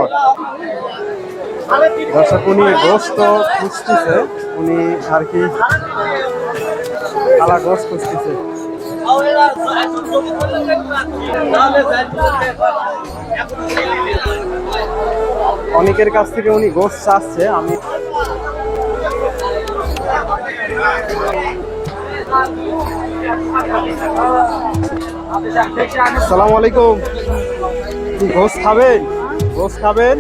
পর। দর্শক উনি গোস্ত খুঁজতেছে, উনি আর কি কালা গোস্ত খুঁজতেছে। অনেকের কাছ থেকে উনি গোস্ত চাচ্ছে। আমি আসসালামু আলাইকুম। কি গোস্ত খাবেন? গোস্ত খাবেন?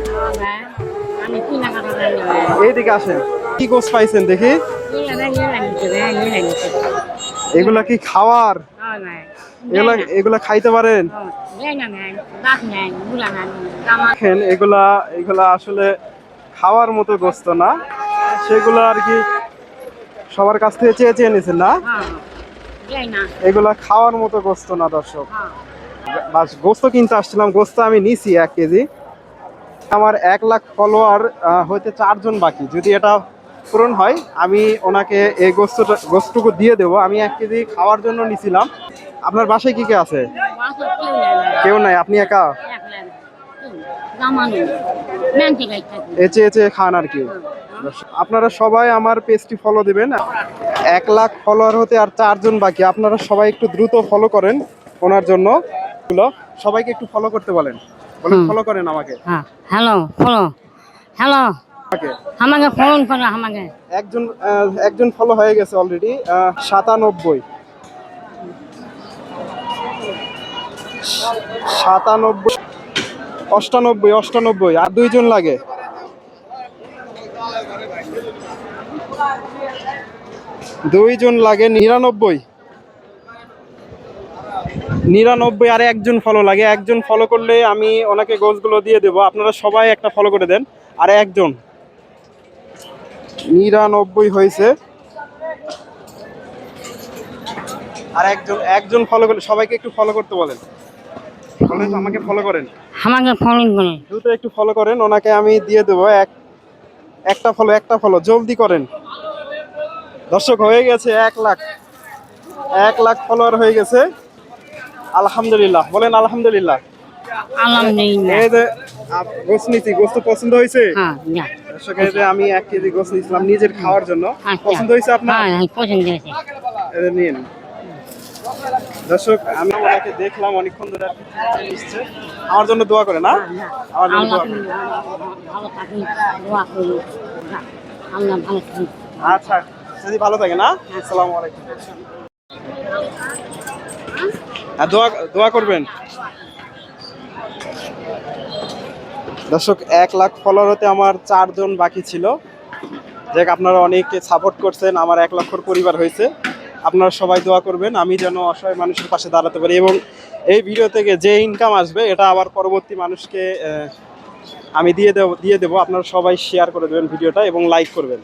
এইদিকে আসেন। কি গোস্ত পাইছেন দেখি? এগুলা কি খাওয়ার? এগুলা খাইতে পারেন? এগুলা এগুলা আসলে খাওয়ার মতো গোস্ত না, সেগুলো আর কি সবার কাছ থেকে চেয়ে চেয়ে নিছেন না? এগুলা খাওয়ার মতো গোস্ত না দর্শক। বাস গোস্ত কিনতে আসছিলাম, গোস্ত আমি নিছি 1 কেজি। আমার 1 লাখ ফলোয়ার হইতে 4 জন বাকি। যদি এটা পূরণ হয় আমি ওনাকে এই গোস্তটুকু দিয়ে দেবো। আমি 1 কেজি খাওয়ার জন্য নিছিলাম। আপনার বাসায় কি কে আছে? কেউ নাই, আপনি একা? এচে এচে খান আর কি। আপনারা সবাই আমার পেজটি ফলো দিবেন। 1 লাখ ফলোয়ার হতে আর 4 জন বাকি। আপনারা সবাই একটু দ্রুত ফলো করেন ওনার জন্য। সবাইকে একটু ফলো করতে বলেন, ফলো করেন আমাকে। হ্যালো ফলো, হ্যালো আমাকে ফোন করো। আমাকে একজন ফলো হয়ে গেছে অলরেডি। 97 98 আর 2 জন লাগে। 2 জন লাগে। 99 আর 1 জন ফলো লাগে। 1 জন ফলো করলে আমি ওনাকে গোছগুলো দিয়ে দেবো। আপনারা সবাই একটা ফলো করে দেন। আর 1 জন 99 হয়েছে। আর একজন ফলো করলে সবাইকে একটু ফলো করতে বলেন। আমাকে ফলো করেন, আমাকে ফোন করে দ্রুত একটু ফলো করেন। ওনাকে আমি দিয়ে দেবো একটা ফলো জলদি করেন। দর্শক হয়ে গেছে 1 লাখ। 1 লাখ ফলোয়ার হয়ে গেছে। আলহামদুলিল্লাহ বলেন। আলহামদুলিল্লাহ। এই যে গোস্ত নিচ্ছি, গোস্ত পছন্দ হয়েছে? দর্শক এই যে আমি 1 কেজি গোস্ত নিয়েছিলাম নিজের খাওয়ার জন্য। পছন্দ হয়েছে আপনার? পছন্দ হয়েছে। নিন দর্শক, আমি ওনাকে দেখলাম অনেকক্ষণ ধরে নিচ্ছে। আমার জন্য দোয়া করে না? আমার জন্য দোয়া করে। আচ্ছা যদি ভালো থাকে না। আসসালামু আলাইকুম। দোয়া করবেন। দর্শক 1 লাখ ফলোয়ার হতে আমার 4 জন বাকি ছিল। দেখ আপনারা অনেকে সাপোর্ট করছেন, আমার 1 লক্ষর পরিবার হয়েছে। আপনারা সবাই দোয়া করবেন আমি যেন অসহায় মানুষের পাশে দাঁড়াতে পারি, এবং এই ভিডিও থেকে যে ইনকাম আসবে এটা আবার পরবর্তী মানুষকে আমি দিয়ে দেবো। আপনারা সবাই শেয়ার করে দেবেন ভিডিওটা এবং লাইক করবেন।